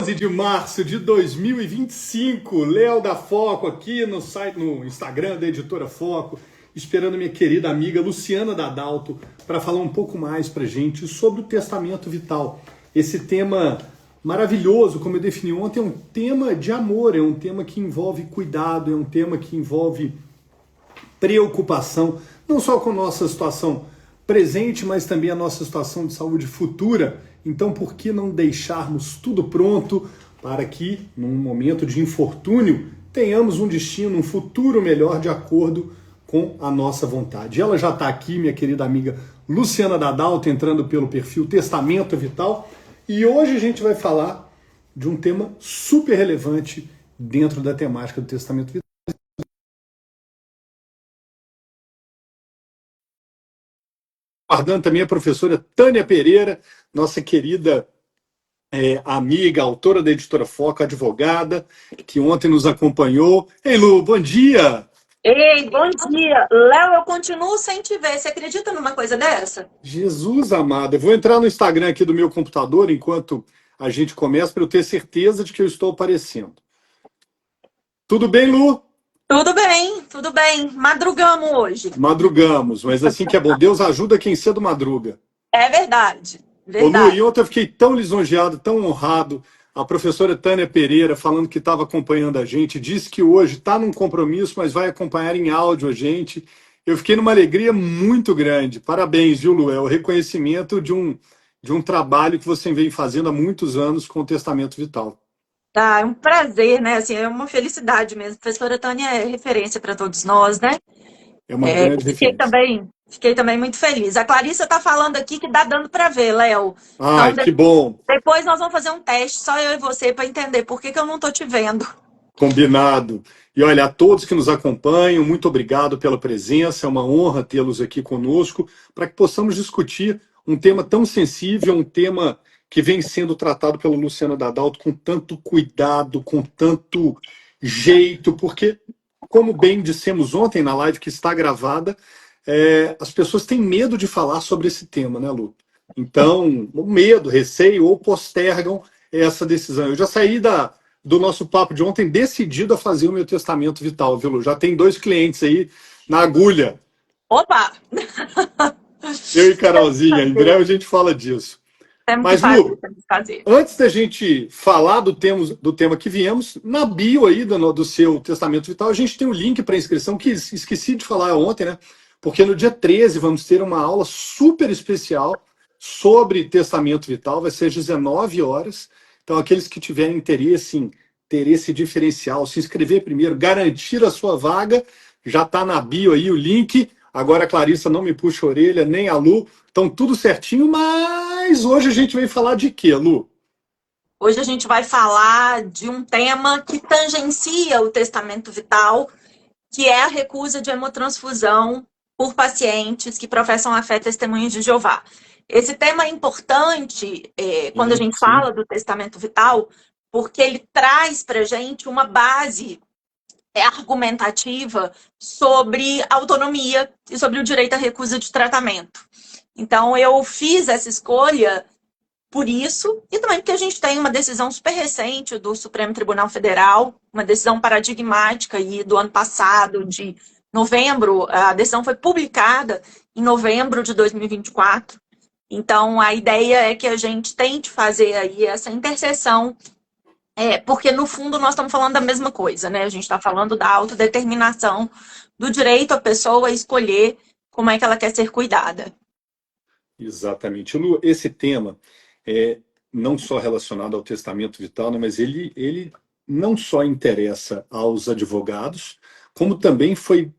12 de março de 2025, Léo da Foco aqui no site, no Instagram da Editora Foco, esperando minha querida amiga Luciana Dadalto para falar um pouco mais para gente sobre o testamento vital. Esse tema maravilhoso, como eu defini ontem, é um tema de amor, é um tema que envolve cuidado, é um tema que envolve preocupação, não só com a nossa situação presente, mas também a nossa situação de saúde futura. Então, por que não deixarmos tudo pronto para que, num momento de infortúnio, tenhamos um destino, um futuro melhor de acordo com a nossa vontade? Ela já está aqui, minha querida amiga Luciana Dadalto, entrando pelo perfil Testamento Vital, e hoje a gente vai falar de um tema super relevante dentro da temática do Testamento Vital. Guardando também a professora Tânia Pereira, nossa querida amiga, autora da Editora Foco, advogada, que ontem nos acompanhou. Ei, Lu, bom dia! Ei, bom dia. Léo, eu continuo sem te ver. Você acredita numa coisa dessa? Jesus amado, eu vou entrar no Instagram aqui do meu computador enquanto a gente começa para eu ter certeza de que eu estou aparecendo. Tudo bem, Lu? Tudo bem, tudo bem. Madrugamos hoje. Madrugamos, mas assim que é bom. Deus ajuda quem cedo madruga. É verdade, Ô Lu, verdade. e ontem eu fiquei tão lisonjeado, tão honrado. A professora Tânia Pereira, falando que estava acompanhando a gente, disse que hoje está num compromisso, mas vai acompanhar em áudio a gente. Eu fiquei numa alegria muito grande. Parabéns, viu, Lu? É o reconhecimento de um trabalho que você vem fazendo há muitos anos com o Testamento Vital. Tá, é um prazer, né? Assim, é uma felicidade mesmo. A professora Tânia é referência para todos nós, né? É uma grande Fiquei referência. fiquei também muito feliz. A Clarissa está falando aqui que dá dando para ver, Léo. Então, Ai, que bom. depois nós vamos fazer um teste, só eu e você, para entender por que eu não estou te vendo. Combinado. E olha, a todos que nos acompanham, muito obrigado pela presença. É uma honra tê-los aqui conosco para que possamos discutir um tema tão sensível, um tema que vem sendo tratado pela Luciana Dadalto com tanto cuidado, com tanto jeito, porque, como bem dissemos ontem na live que está gravada, as pessoas têm medo de falar sobre esse tema, né, Lu? Então, o medo, receio ou postergam essa decisão. Eu já saí do nosso papo de ontem decidido a fazer o meu testamento vital, viu, Lu? Já tem 2 clientes aí na agulha. Opa! Eu e Carolzinha, em breve a gente fala disso. Temos que Mas, fazer, Lu, temos que fazer. antes da gente falar do tema que viemos, na bio aí do seu testamento vital, a gente tem um link para inscrição que esqueci de falar ontem, né? Porque no dia 13 vamos ter uma aula super especial sobre testamento vital, vai ser às 19 horas. Então, aqueles que tiverem interesse diferencial, se inscrever primeiro, garantir a sua vaga, já está na bio aí o link. Agora a Clarissa não me puxa a orelha, nem a Lu. Então, tudo certinho, mas hoje a gente vai falar de quê, Lu? Hoje a gente vai falar de um tema que tangencia o testamento vital, que é a recusa de hemotransfusão por pacientes que professam a fé Testemunhas de Jeová. Esse tema é importante quando a Sim, gente sim. fala do testamento vital, porque ele traz para a gente uma base argumentativa sobre autonomia e sobre o direito à recusa de tratamento. Então, eu fiz essa escolha por isso, e também porque a gente tem uma decisão super recente do Supremo Tribunal Federal, uma decisão paradigmática aí do ano passado, de novembro, a decisão foi publicada em novembro de 2024. Então, a ideia é que a gente tente fazer aí essa interseção, porque no fundo nós estamos falando da mesma coisa, né? A gente está falando da autodeterminação, do direito à pessoa a escolher como é que ela quer ser cuidada. Exatamente. Lu, esse tema é não só relacionado ao testamento vital, né, mas ele não só interessa aos advogados, como também foi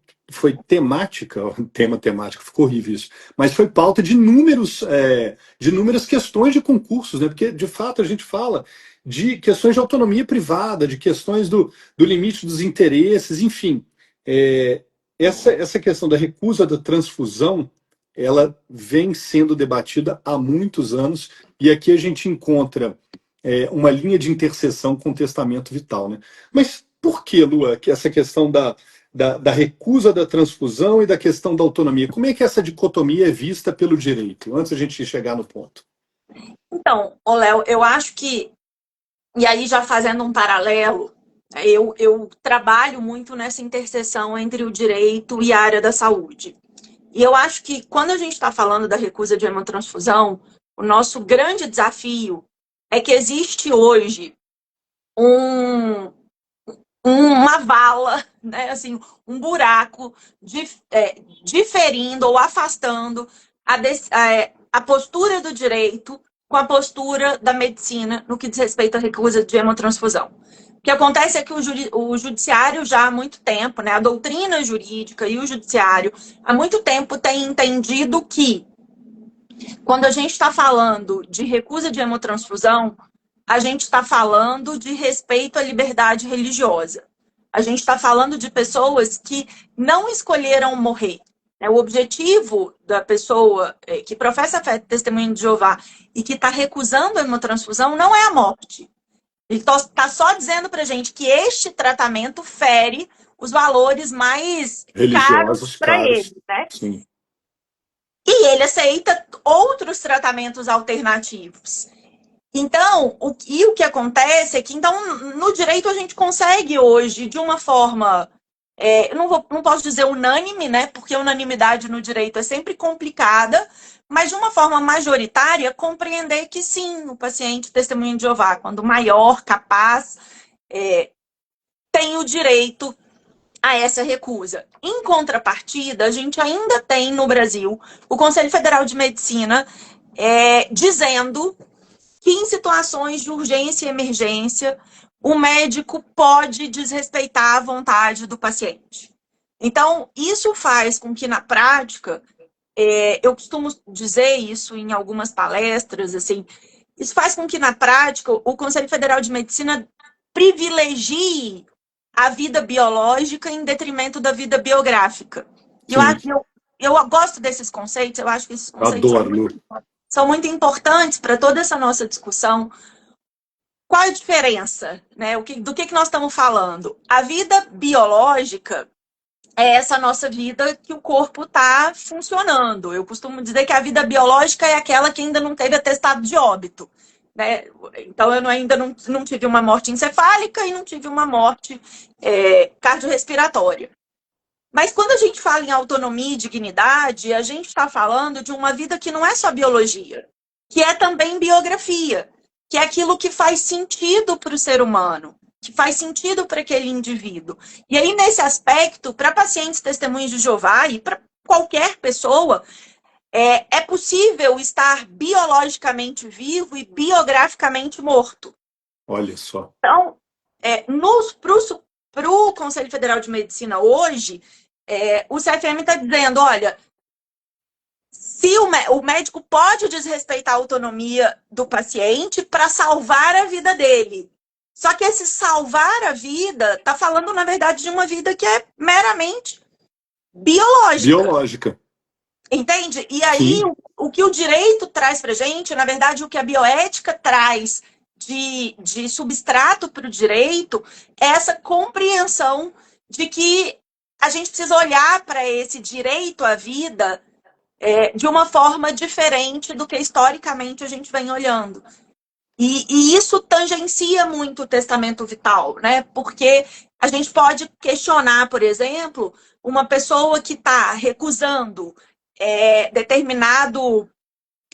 temática, ó, tema temático, ficou horrível isso, mas foi pauta de inúmeras questões de concursos, né? Porque de fato a gente fala de questões de autonomia privada, de questões do limite dos interesses, enfim. É, essa questão da recusa da transfusão ela vem sendo debatida há muitos anos e aqui a gente encontra uma linha de interseção com o testamento vital, né? Mas por que, Lua, que essa questão da recusa da transfusão e da questão da autonomia? Como é que essa dicotomia é vista pelo direito? Antes a gente chegar no ponto. Então, Léo, eu acho que E aí, já fazendo um paralelo, eu trabalho muito nessa interseção entre o direito e a área da saúde. E eu acho que quando a gente está falando da recusa de hemotransfusão, o nosso grande desafio é que existe hoje um, uma vala, né, assim, um buraco diferindo ou afastando a postura do direito com a postura da medicina no que diz respeito à recusa de hemotransfusão. O que acontece é que o judiciário já há muito tempo, né, a doutrina jurídica e o judiciário há muito tempo tem entendido que quando a gente está falando de recusa de hemotransfusão, a gente está falando de respeito à liberdade religiosa. A gente está falando de pessoas que não escolheram morrer. O objetivo da pessoa que professa a fé de testemunho de Jeová e que está recusando a hemotransfusão não é a morte. Ele está só dizendo para a gente que este tratamento fere os valores mais caros Religiosos para ele, caros. né? Sim. E ele aceita outros tratamentos alternativos. Então, o que acontece é que, então, no direito a gente consegue hoje, de uma forma, não posso dizer unânime, né? Porque a unanimidade no direito é sempre complicada, mas de uma forma majoritária, compreender que sim, o paciente testemunho de Jeová, quando maior, capaz, tem o direito a essa recusa. Em contrapartida, a gente ainda tem no Brasil o Conselho Federal de Medicina dizendo que em situações de urgência e emergência, o médico pode desrespeitar a vontade do paciente. Então, isso faz com que, na prática, eu costumo dizer isso em algumas palestras, assim, isso faz com que, na prática, o Conselho Federal de Medicina privilegie a vida biológica em detrimento da vida biográfica. Sim. Eu gosto desses conceitos, eu acho que esses conceitos Adoro, Lu. são muito importantes para toda essa nossa discussão. Qual a diferença? Né? Do que nós estamos falando? A vida biológica é essa nossa vida que o corpo está funcionando. Eu costumo dizer que a vida biológica é aquela que ainda não teve atestado de óbito. Né? Então, eu ainda não tive uma morte encefálica e não tive uma morte cardiorrespiratória. Mas quando a gente fala em autonomia e dignidade, a gente está falando de uma vida que não é só biologia, que é também biografia, que é aquilo que faz sentido para o ser humano, que faz sentido para aquele indivíduo. E aí, nesse aspecto, para pacientes testemunhos de Jeová e para qualquer pessoa, é possível estar biologicamente vivo e biograficamente morto. Olha só. Então, para o Conselho Federal de Medicina hoje, o CFM está dizendo, olha, se o médico pode desrespeitar a autonomia do paciente para salvar a vida dele. Só que esse salvar a vida está falando, na verdade, de uma vida que é meramente biológica. Biológica. Entende? E aí, o que o direito traz para a gente, na verdade, o que a bioética traz de substrato para o direito, é essa compreensão de que a gente precisa olhar para esse direito à vida de uma forma diferente do que historicamente a gente vem olhando. E isso tangencia muito o testamento vital, né? Porque a gente pode questionar, por exemplo, uma pessoa que está recusando determinado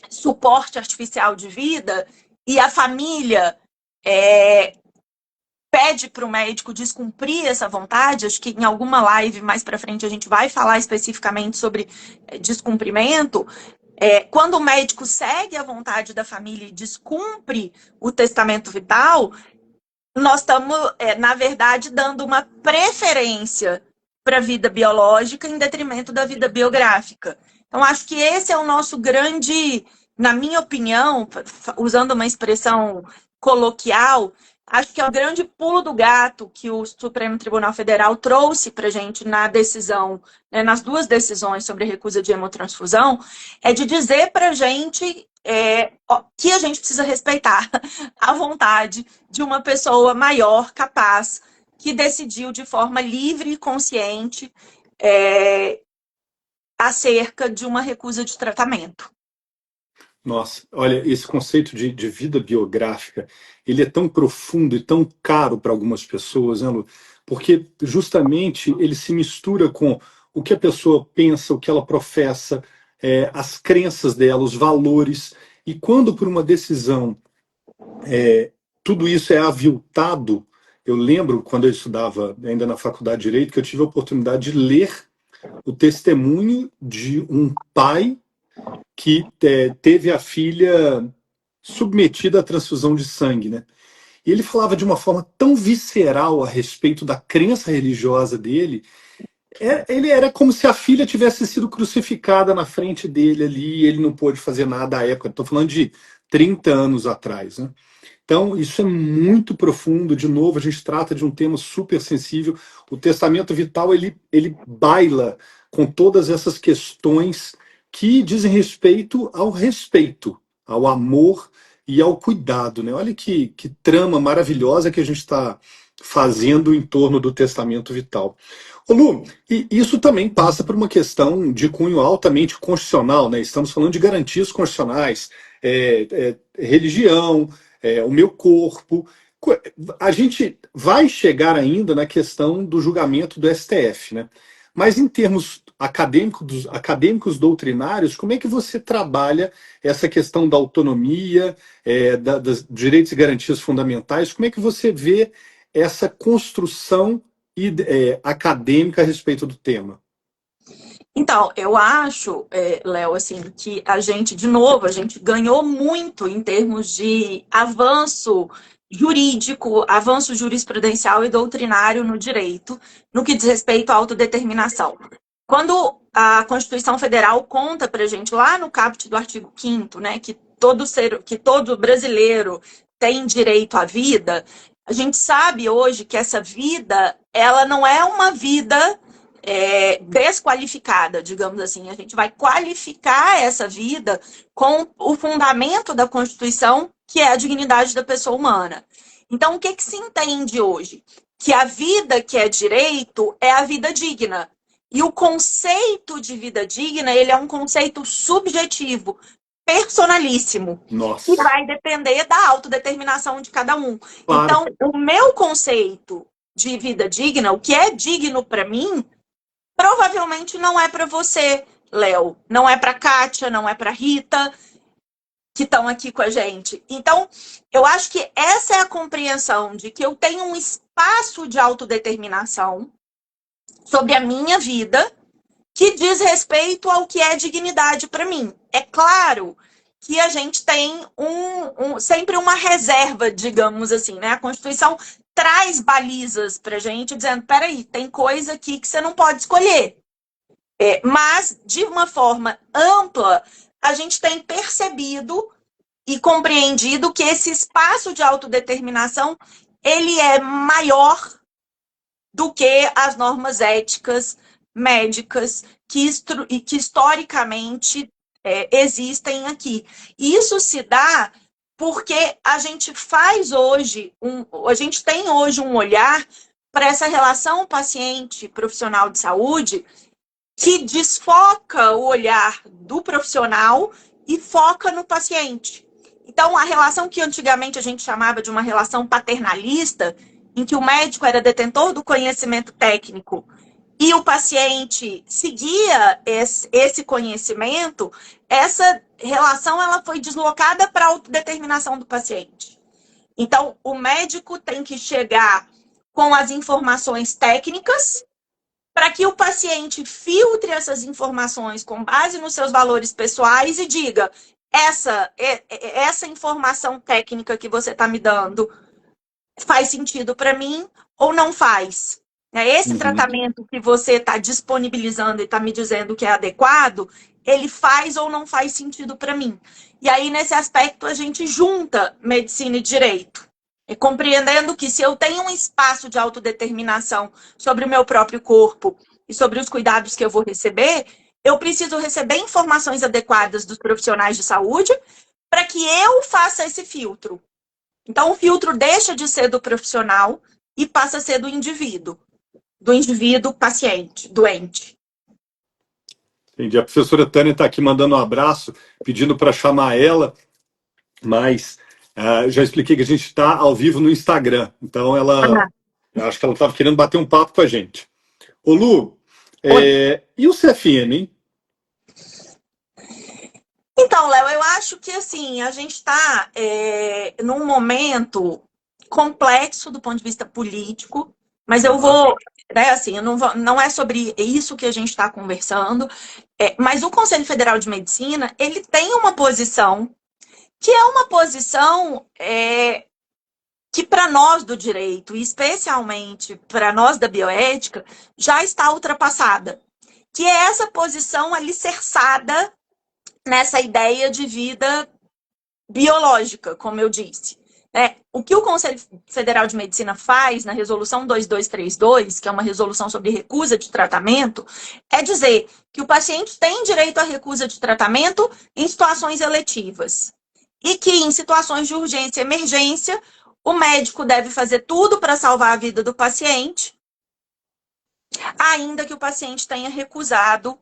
suporte artificial de vida e a família pede para o médico descumprir essa vontade. Acho que em alguma live mais para frente a gente vai falar especificamente sobre descumprimento. Quando o médico segue a vontade da família e descumpre o testamento vital, nós estamos, na verdade, dando uma preferência para a vida biológica em detrimento da vida biográfica. Então, acho que esse é o nosso grande, na minha opinião, usando uma expressão coloquial, acho que é o grande pulo do gato que o Supremo Tribunal Federal trouxe para a gente na decisão, né, nas duas decisões sobre a recusa de hemotransfusão, é de dizer para a gente que a gente precisa respeitar a vontade de uma pessoa maior, capaz, que decidiu de forma livre e consciente acerca de uma recusa de tratamento. Nossa, olha, esse conceito de vida biográfica, ele é tão profundo e tão caro para algumas pessoas, né, Lu? Porque justamente ele se mistura com o que a pessoa pensa, o que ela professa, as crenças dela, os valores. E quando por uma decisão tudo isso é aviltado, eu lembro quando eu estudava ainda na faculdade de Direito que eu tive a oportunidade de ler o testemunho de um pai que teve a filha submetida à transfusão de sangue, né? E ele falava de uma forma tão visceral a respeito da crença religiosa dele. Ele era como se a filha tivesse sido crucificada na frente dele ali e ele não pôde fazer nada à época. Estou falando de 30 anos atrás, né? Então, isso é muito profundo. De novo, a gente trata de um tema super sensível. O testamento vital, ele baila com todas essas questões que dizem respeito, ao amor e ao cuidado, né? Olha que trama maravilhosa que a gente está fazendo em torno do testamento vital. Ô Lu, e isso também passa por uma questão de cunho altamente constitucional, né? Estamos falando de garantias constitucionais, religião, o meu corpo. A gente vai chegar ainda na questão do julgamento do STF, né? Mas em termos acadêmicos doutrinários, como é que você trabalha essa questão da autonomia, dos direitos e garantias fundamentais? Como é que você vê essa construção acadêmica a respeito do tema? Então, eu acho, Léo, assim, que a gente, de novo, a gente ganhou muito em termos de avanço jurídico, avanço jurisprudencial e doutrinário no direito, no que diz respeito à autodeterminação. Quando a Constituição Federal conta para a gente, lá no caput do artigo 5º, né, que todo brasileiro tem direito à vida, a gente sabe hoje que essa vida, ela não é uma vida desqualificada, digamos assim. A gente vai qualificar essa vida com o fundamento da Constituição, que é a dignidade da pessoa humana. Então, o que se entende hoje? Que a vida que é direito é a vida digna. E o conceito de vida digna, ele é um conceito subjetivo, personalíssimo, Nossa. e vai depender da autodeterminação de cada um. Claro. Então, o meu conceito de vida digna, o que é digno para mim, provavelmente não é para você, Léo, não é para Kátia, não é para Rita, que estão aqui com a gente. Então, eu acho que essa é a compreensão de que eu tenho um espaço de autodeterminação sobre a minha vida que diz respeito ao que é dignidade para mim. É claro que a gente tem sempre uma reserva, digamos assim, né? A Constituição traz balizas para a gente, dizendo, peraí, tem coisa aqui que você não pode escolher. Mas, de uma forma ampla, a gente tem percebido e compreendido que esse espaço de autodeterminação, ele é maior do que as normas éticas, médicas, que historicamente existem aqui. E isso se dá porque a gente faz hoje, a gente tem hoje um olhar para essa relação paciente-profissional de saúde que desfoca o olhar do profissional e foca no paciente. Então, a relação que antigamente a gente chamava de uma relação paternalista, em que o médico era detentor do conhecimento técnico e o paciente seguia esse conhecimento, essa relação ela foi deslocada para a autodeterminação do paciente. Então, o médico tem que chegar com as informações técnicas para que o paciente filtre essas informações com base nos seus valores pessoais e diga, essa informação técnica que você está me dando faz sentido para mim ou não faz? Esse tratamento que você está disponibilizando e está me dizendo que é adequado, ele faz ou não faz sentido para mim? E aí, nesse aspecto, a gente junta medicina e direito. Compreendendo que se eu tenho um espaço de autodeterminação sobre o meu próprio corpo e sobre os cuidados que eu vou receber, eu preciso receber informações adequadas dos profissionais de saúde para que eu faça esse filtro. Então, o filtro deixa de ser do profissional e passa a ser do indivíduo paciente, doente. Entendi. A professora Tânia está aqui mandando um abraço, pedindo para chamar ela, mas já expliquei que a gente está ao vivo no Instagram, então Ah, eu acho que ela estava querendo bater um papo com a gente. Ô Lu, oi. e o CFM, hein? Então, Léo, eu acho que assim, a gente está num momento complexo do ponto de vista político, mas eu Aham, vou, né, assim, eu não é sobre isso que a gente está conversando, mas o Conselho Federal de Medicina, ele tem uma posição que é uma posição que para nós do direito, e especialmente para nós da bioética, já está ultrapassada, que é essa posição alicerçada nessa ideia de vida biológica, como eu disse. O que o Conselho Federal de Medicina faz na resolução 2232, que é uma resolução sobre recusa de tratamento, é dizer que o paciente tem direito à recusa de tratamento em situações eletivas. E que em situações de urgência e emergência, o médico deve fazer tudo para salvar a vida do paciente, ainda que o paciente tenha recusado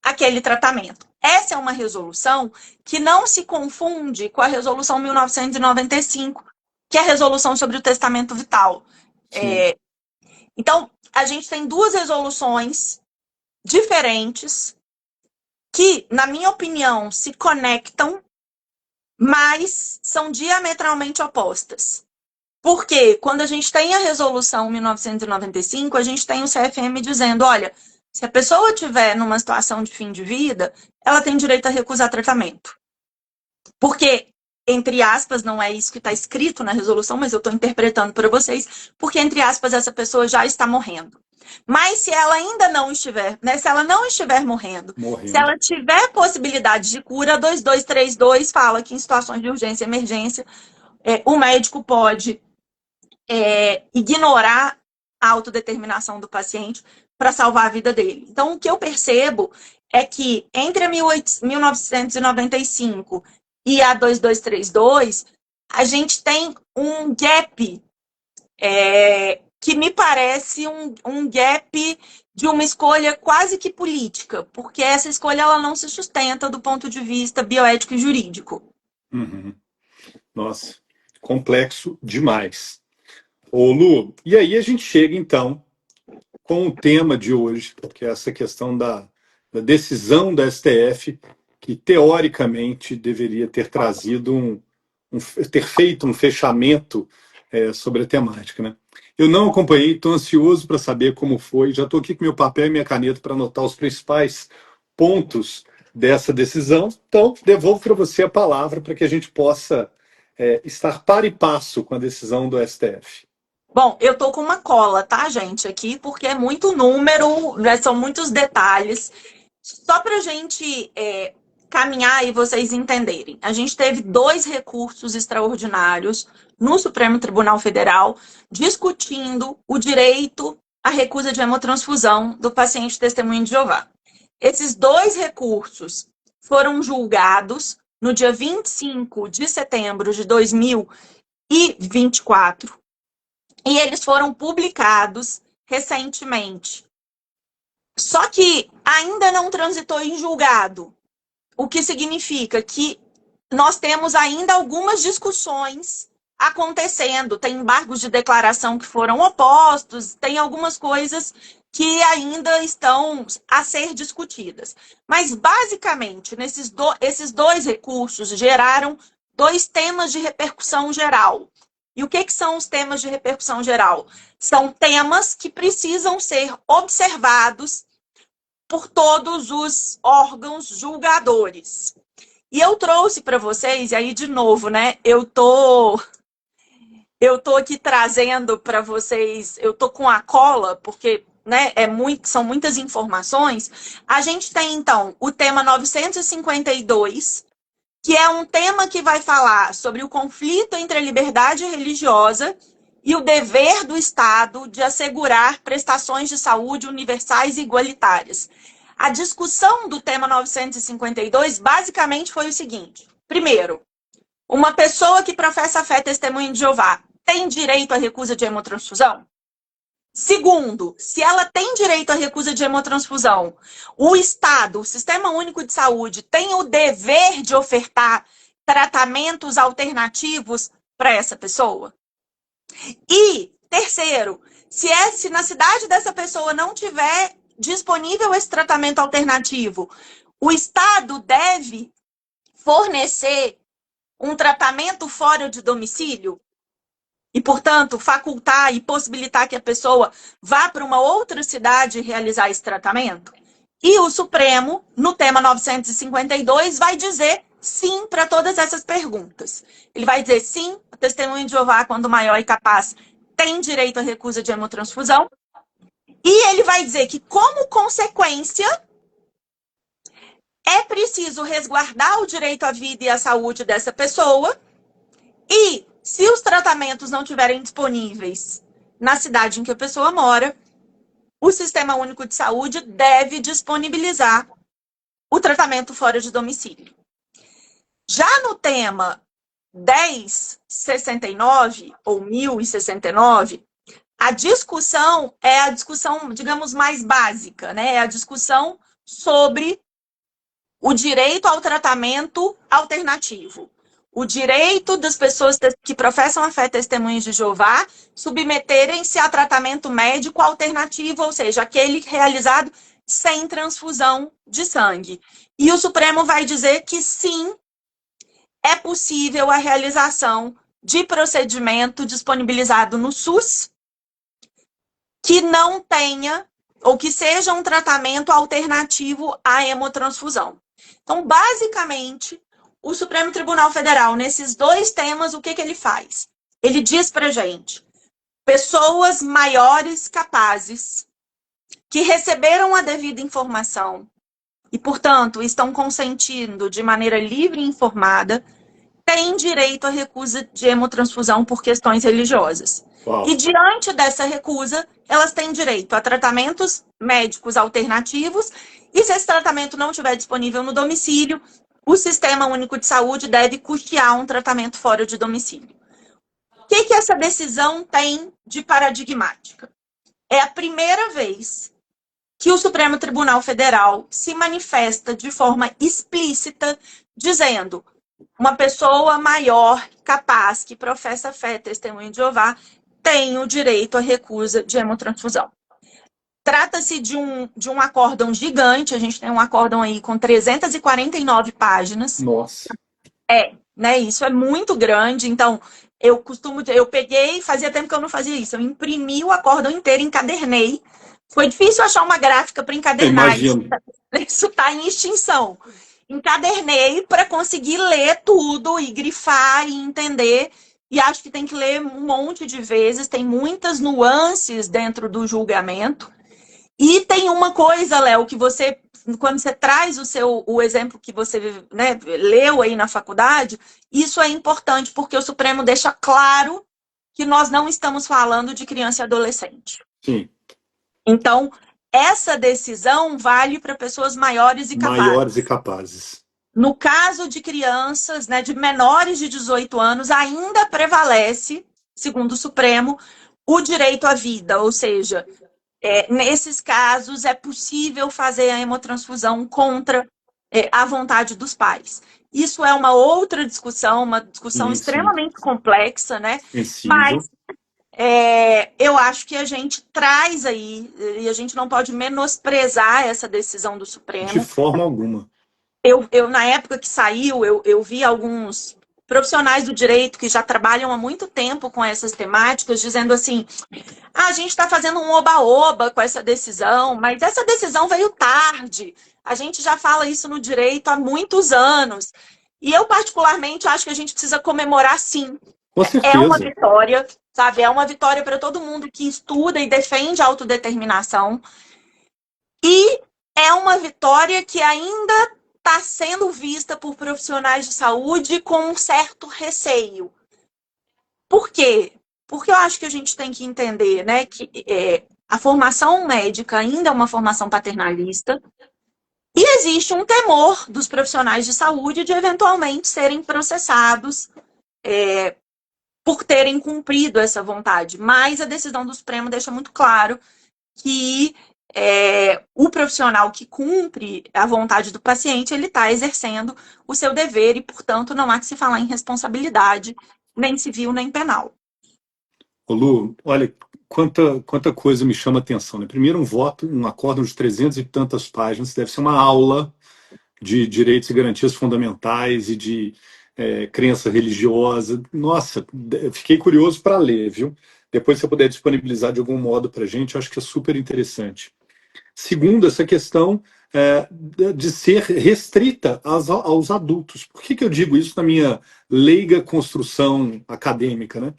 aquele tratamento. Essa é uma resolução que não se confunde com a resolução 1995, que é a resolução sobre o testamento vital. sim. Então, a gente tem duas resoluções diferentes que, na minha opinião, se conectam, mas são diametralmente opostas. Porque quando a gente tem a resolução 1995, a gente tem o CFM dizendo, olha, se a pessoa estiver numa situação de fim de vida, ela tem direito a recusar tratamento. Porque, entre aspas, não é isso que está escrito na resolução, mas eu estou interpretando para vocês, porque, entre aspas, essa pessoa já está morrendo. Mas se ela ainda não estiver, né, se ela não estiver morrendo, se Morrendo. ela tiver possibilidade de cura, 2232 fala que em situações de urgência e emergência, o médico pode ignorar a autodeterminação do paciente para salvar a vida dele. Então, o que eu percebo é que entre 1995 e a 2232, a gente tem um gap que me parece um gap de uma escolha quase que política, porque essa escolha ela não se sustenta do ponto de vista bioético e jurídico. Uhum. Nossa, complexo demais. Ô Lu, e aí a gente chega então com o tema de hoje, que é essa questão da decisão da STF, que teoricamente deveria ter trazido ter feito um fechamento sobre a temática, né? Eu não acompanhei, estou ansioso para saber como foi. Já estou aqui com meu papel e minha caneta para anotar os principais pontos dessa decisão. Então, devolvo para você a palavra para que a gente possa estar par e passo com a decisão do STF. Bom, eu tô com uma cola, tá, gente, aqui, porque é muito número, né, são muitos detalhes. Só para a gente caminhar e vocês entenderem, a gente teve dois recursos extraordinários no Supremo Tribunal Federal discutindo o direito à recusa de hemotransfusão do paciente testemunho de Jeová. Esses dois recursos foram julgados no dia 25 de setembro de 2024 e eles foram publicados recentemente. Só que ainda não transitou em julgado, o que significa que nós temos ainda algumas discussões acontecendo. Tem embargos de declaração que foram opostos, tem algumas coisas que ainda estão a ser discutidas. Mas, basicamente, esses dois recursos geraram dois temas de repercussão geral. E o que são os temas de repercussão geral? São temas que precisam ser observados por todos os órgãos julgadores. E eu trouxe para vocês, e aí de novo, né? Eu tô aqui trazendo para vocês, eu tô com a cola, porque né, são muitas informações. A gente tem então o tema 952, que é um tema que vai falar sobre o conflito entre a liberdade religiosa e o dever do Estado de assegurar prestações de saúde universais e igualitárias. A discussão do tema 952 basicamente foi o seguinte: primeiro, uma pessoa que professa a fé testemunha de Jeová tem direito à recusa de hemotransfusão? Segundo, se ela tem direito à recusa de hemotransfusão, o Estado, o Sistema Único de Saúde, tem o dever de ofertar tratamentos alternativos para essa pessoa. E, terceiro, se na cidade dessa pessoa não tiver disponível esse tratamento alternativo, o Estado deve fornecer um tratamento fora de domicílio e, portanto, facultar e possibilitar que a pessoa vá para uma outra cidade realizar esse tratamento? E o Supremo, no tema 952, vai dizer sim para todas essas perguntas. Ele vai dizer sim, o testemunho de Jeová, quando maior e capaz, tem direito à recusa de hemotransfusão. E ele vai dizer que, como consequência, é preciso resguardar o direito à vida e à saúde dessa pessoa. E, se os tratamentos não estiverem disponíveis na cidade em que a pessoa mora, o Sistema Único de Saúde deve disponibilizar o tratamento fora de domicílio. Já no tema 1069 ou 1069, a discussão é a discussão, digamos, mais básica, né? É a discussão sobre o direito ao tratamento alternativo. O direito das pessoas que professam a fé testemunhas de Jeová submeterem-se a tratamento médico alternativo, ou seja, aquele realizado sem transfusão de sangue. E o Supremo vai dizer que sim, é possível a realização de procedimento disponibilizado no SUS que não tenha ou que seja um tratamento alternativo à hemotransfusão. Então, basicamente, o Supremo Tribunal Federal, nesses dois temas, o que ele faz? Ele diz pra gente, pessoas maiores capazes que receberam a devida informação e, portanto, estão consentindo de maneira livre e informada, têm direito à recusa de hemotransfusão por questões religiosas. Uau. E, diante dessa recusa, elas têm direito a tratamentos médicos alternativos e, se esse tratamento não estiver disponível no domicílio, o Sistema Único de Saúde deve custear um tratamento fora de domicílio. O que essa decisão tem de paradigmática? É a primeira vez que o Supremo Tribunal Federal se manifesta de forma explícita, dizendo uma pessoa maior, capaz, que professa fé, testemunho de Jeová, tem o direito à recusa de hemotransfusão. Trata-se de um acórdão gigante, a gente tem um acórdão aí com 349 páginas. Nossa. Né? Isso é muito grande, então eu peguei, fazia tempo que eu não fazia isso, eu imprimi o acórdão inteiro, encadernei. Foi difícil achar uma gráfica para encadernar. Isso está em extinção. Encadernei para conseguir ler tudo e grifar e entender. E acho que tem que ler um monte de vezes. Tem muitas nuances dentro do julgamento. E tem uma coisa, Léo, que você, quando você traz o exemplo que você, né, leu aí na faculdade, isso é importante, porque o Supremo deixa claro que nós não estamos falando de criança e adolescente. Sim. Então, essa decisão vale para pessoas maiores e capazes. Maiores e capazes. No caso de crianças, né, de menores de 18 anos, ainda prevalece, segundo o Supremo, o direito à vida, ou seja, nesses casos é possível fazer a hemotransfusão contra a vontade dos pais. Isso é uma outra discussão, uma discussão extremamente complexa, né? Sensível. Mas eu acho que a gente traz aí, e a gente não pode menosprezar essa decisão do Supremo. De forma alguma. Eu na época que saiu, eu vi alguns profissionais do direito que já trabalham há muito tempo com essas temáticas, dizendo assim, a gente está fazendo um oba-oba com essa decisão, mas essa decisão veio tarde. A gente já fala isso no direito há muitos anos. E eu, particularmente, acho que a gente precisa comemorar, sim. Com certeza. É uma vitória, sabe? É uma vitória para todo mundo que estuda e defende a autodeterminação. E é uma vitória que ainda está sendo vista por profissionais de saúde com um certo receio. Por quê? Porque eu acho que a gente tem que entender, né, que a formação médica ainda é uma formação paternalista e existe um temor dos profissionais de saúde de eventualmente serem processados por terem cumprido essa vontade. Mas a decisão do Supremo deixa muito claro que o profissional que cumpre a vontade do paciente, ele está exercendo o seu dever e, portanto, não há que se falar em responsabilidade, nem civil, nem penal. Ô Lu, olha, quanta coisa me chama a atenção, né? Primeiro, um voto, um acórdão de 300 e tantas páginas, deve ser uma aula de direitos e garantias fundamentais e de crença religiosa. Nossa, fiquei curioso para ler, viu? Depois, se você puder disponibilizar de algum modo para a gente, eu acho que é super interessante. Segundo, essa questão de ser restrita aos adultos. Por que eu digo isso na minha leiga construção acadêmica, né?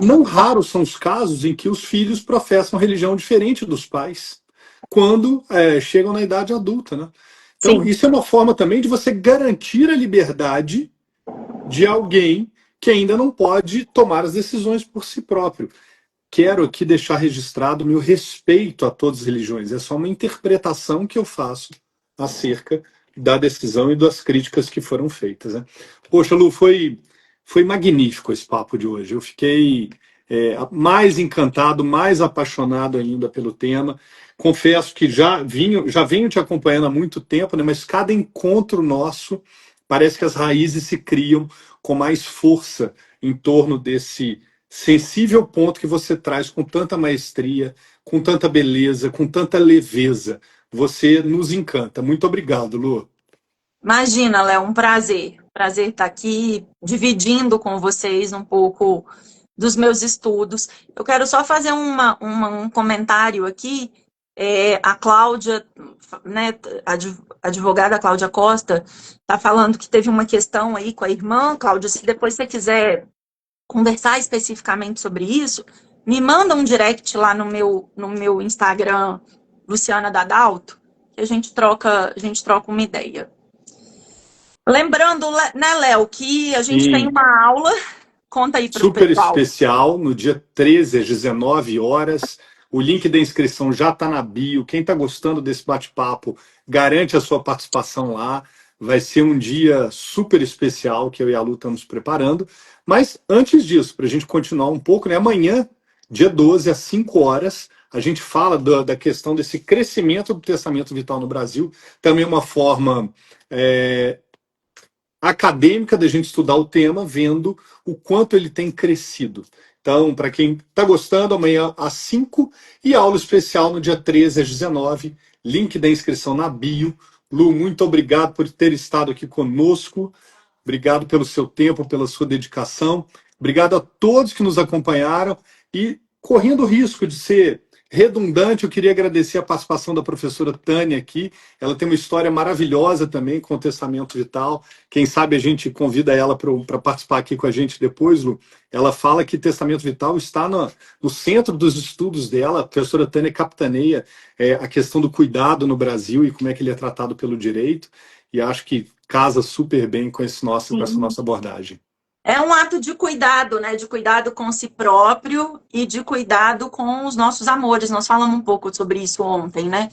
Não raros são os casos em que os filhos professam religião diferente dos pais quando chegam na idade adulta, né? Então, Sim. isso é uma forma também de você garantir a liberdade de alguém que ainda não pode tomar as decisões por si próprio. Quero aqui deixar registrado o meu respeito a todas as religiões. É só uma interpretação que eu faço acerca da decisão e das críticas que foram feitas, né? Poxa, Lu, foi magnífico esse papo de hoje. Eu fiquei mais encantado, mais apaixonado ainda pelo tema. Confesso que já venho te acompanhando há muito tempo, né? Mas cada encontro nosso parece que as raízes se criam com mais força em torno desse sensível ponto que você traz com tanta maestria, com tanta beleza, com tanta leveza. Você nos encanta. Muito obrigado, Lu. Imagina, Léo, um prazer. Prazer estar aqui dividindo com vocês um pouco dos meus estudos. Eu quero só fazer um comentário aqui. A Cláudia, né, a advogada Cláudia Costa, está falando que teve uma questão aí com a irmã. Cláudia, se depois você quiser conversar especificamente sobre isso, me manda um direct lá no meu Instagram, Luciana Dadalto, que a gente troca uma ideia. Lembrando, né, Léo, que a gente tem Sim, uma aula, conta aí para o super pessoal. especial, no dia 13 às 19 horas. O link da inscrição já está na bio. Quem está gostando desse bate-papo, garante a sua participação lá. Vai ser um dia super especial que eu e a Lu estamos preparando. Mas antes disso, para a gente continuar um pouco, né? Amanhã, dia 12, às 5 horas, a gente fala da questão desse crescimento do testamento vital no Brasil. Também uma forma acadêmica da gente estudar o tema, vendo o quanto ele tem crescido. Então, para quem está gostando, amanhã às 5 e aula especial no dia 13 às 19, link da inscrição na bio. Lu, muito obrigado por ter estado aqui conosco. Obrigado pelo seu tempo, pela sua dedicação. Obrigado a todos que nos acompanharam. E, correndo o risco de ser redundante, eu queria agradecer a participação da professora Tânia aqui. Ela tem uma história maravilhosa também com o testamento vital. Quem sabe a gente convida ela para participar aqui com a gente depois, Lu. Ela fala que testamento vital está no centro dos estudos dela. A professora Tânia capitaneia a questão do cuidado no Brasil e como é que ele é tratado pelo direito. E acho que casa super bem com com essa Sim. nossa abordagem. É um ato de cuidado, né? De cuidado com si próprio e de cuidado com os nossos amores. Nós falamos um pouco sobre isso ontem, né?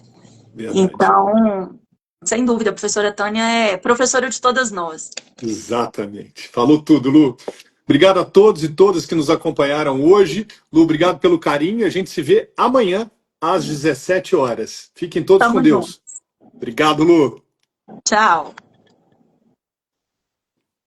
Verdade. Então, sem dúvida, a professora Tânia é professora de todas nós. Exatamente. Falou tudo, Lu. Obrigado a todos e todas que nos acompanharam hoje. Lu, obrigado pelo carinho. A gente se vê amanhã às 17 horas. Fiquem todos com Tamo junto. Deus. Obrigado, Lu. Tchau.